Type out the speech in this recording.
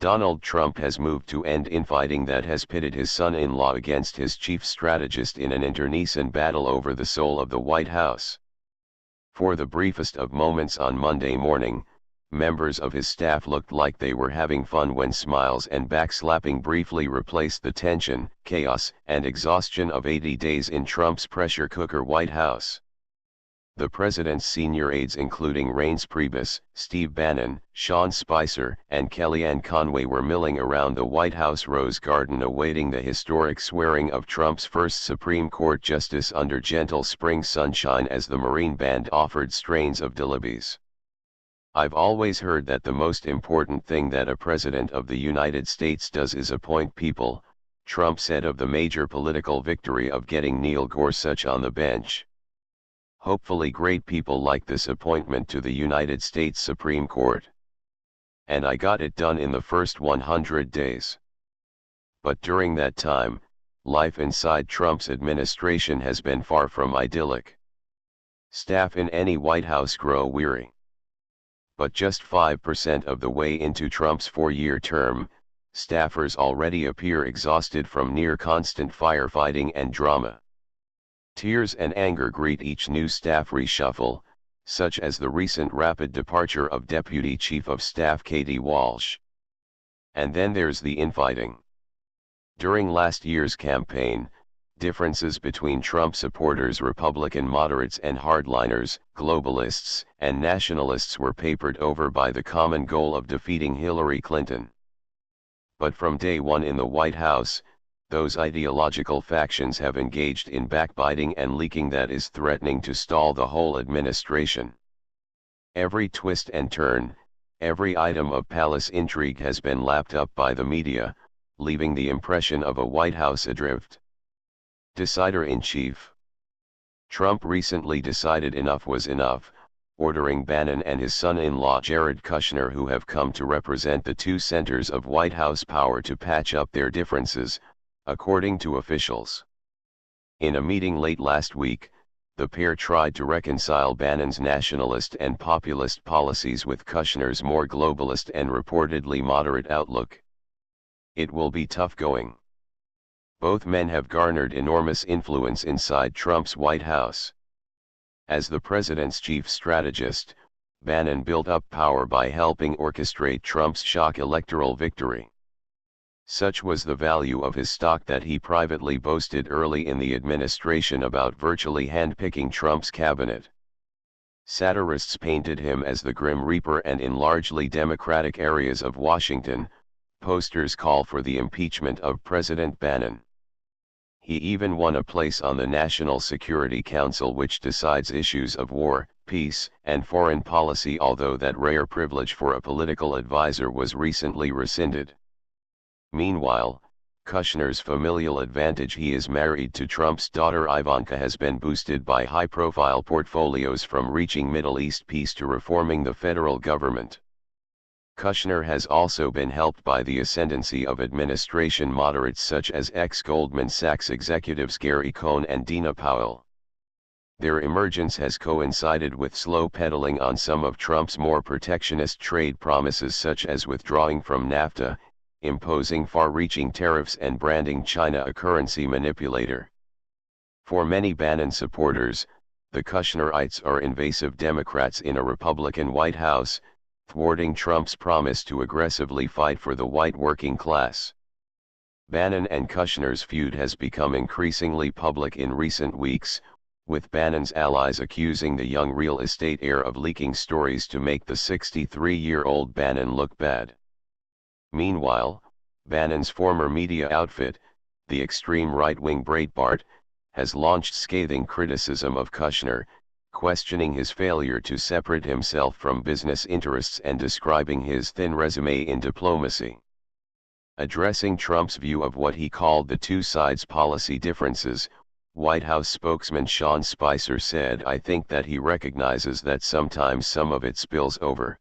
Donald Trump has moved to end infighting that has pitted his son-in-law against his chief strategist in an internecine battle over the soul of the White House. For the briefest of moments on Monday morning, members of his staff looked like they were having fun when smiles and backslapping briefly replaced the tension, chaos, and exhaustion of 80 days in Trump's pressure cooker White House. The president's senior aides including Reince Priebus, Steve Bannon, Sean Spicer, and Kellyanne Conway were milling around the White House Rose Garden awaiting the historic swearing of Trump's first Supreme Court justice under gentle spring sunshine as the Marine Band offered strains of Delibes. "I've always heard that the most important thing that a president of the United States does is appoint people," Trump said of the major political victory of getting Neil Gorsuch on the bench. "Hopefully great people like this appointment to the United States Supreme Court. And I got it done in the first 100 days. But during that time, life inside Trump's administration has been far from idyllic. Staff in any White House grow weary. But just 5% of the way into Trump's 4-year term, staffers already appear exhausted from near-constant firefighting and drama. Tears and anger greet each new staff reshuffle, such as the recent rapid departure of Deputy Chief of Staff Katie Walsh. And then there's the infighting. During last year's campaign, differences between Trump supporters, Republican moderates and hardliners, globalists and nationalists were papered over by the common goal of defeating Hillary Clinton. But from day one in the White House, those ideological factions have engaged in backbiting and leaking that is threatening to stall the whole administration. Every twist and turn, every item of palace intrigue has been lapped up by the media, leaving the impression of a White House adrift. Decider-in-chief. Trump recently decided enough was enough, ordering Bannon and his son-in-law Jared Kushner, who have come to represent the two centers of White House power, to patch up their differences, according to officials. In a meeting late last week, the pair tried to reconcile Bannon's nationalist and populist policies with Kushner's more globalist and reportedly moderate outlook. It will be tough going. Both men have garnered enormous influence inside Trump's White House. As the president's chief strategist, Bannon built up power by helping orchestrate Trump's shock electoral victory. Such was the value of his stock that he privately boasted early in the administration about virtually handpicking Trump's cabinet. Satirists painted him as the Grim Reaper, and in largely Democratic areas of Washington, posters call for the impeachment of President Bannon. He even won a place on the National Security Council, which decides issues of war, peace, and foreign policy, although that rare privilege for a political advisor was recently rescinded. Meanwhile, Kushner's familial advantage — he is married to Trump's daughter Ivanka — has been boosted by high-profile portfolios, from reaching Middle East peace to reforming the federal government. Kushner has also been helped by the ascendancy of administration moderates such as ex-Goldman Sachs executives Gary Cohn and Dina Powell. Their emergence has coincided with slow pedaling on some of Trump's more protectionist trade promises, such as withdrawing from NAFTA, imposing far-reaching tariffs, and branding China a currency manipulator. For many Bannon supporters, the Kushnerites are invasive Democrats in a Republican White House, thwarting Trump's promise to aggressively fight for the white working class. Bannon and Kushner's feud has become increasingly public in recent weeks, with Bannon's allies accusing the young real estate heir of leaking stories to make the 63-year-old Bannon look bad. Meanwhile, Bannon's former media outfit, the extreme right-wing Breitbart, has launched scathing criticism of Kushner, questioning his failure to separate himself from business interests and describing his thin resume in diplomacy. Addressing Trump's view of what he called the two sides' policy differences, White House spokesman Sean Spicer said, "I think that he recognizes that sometimes some of it spills over,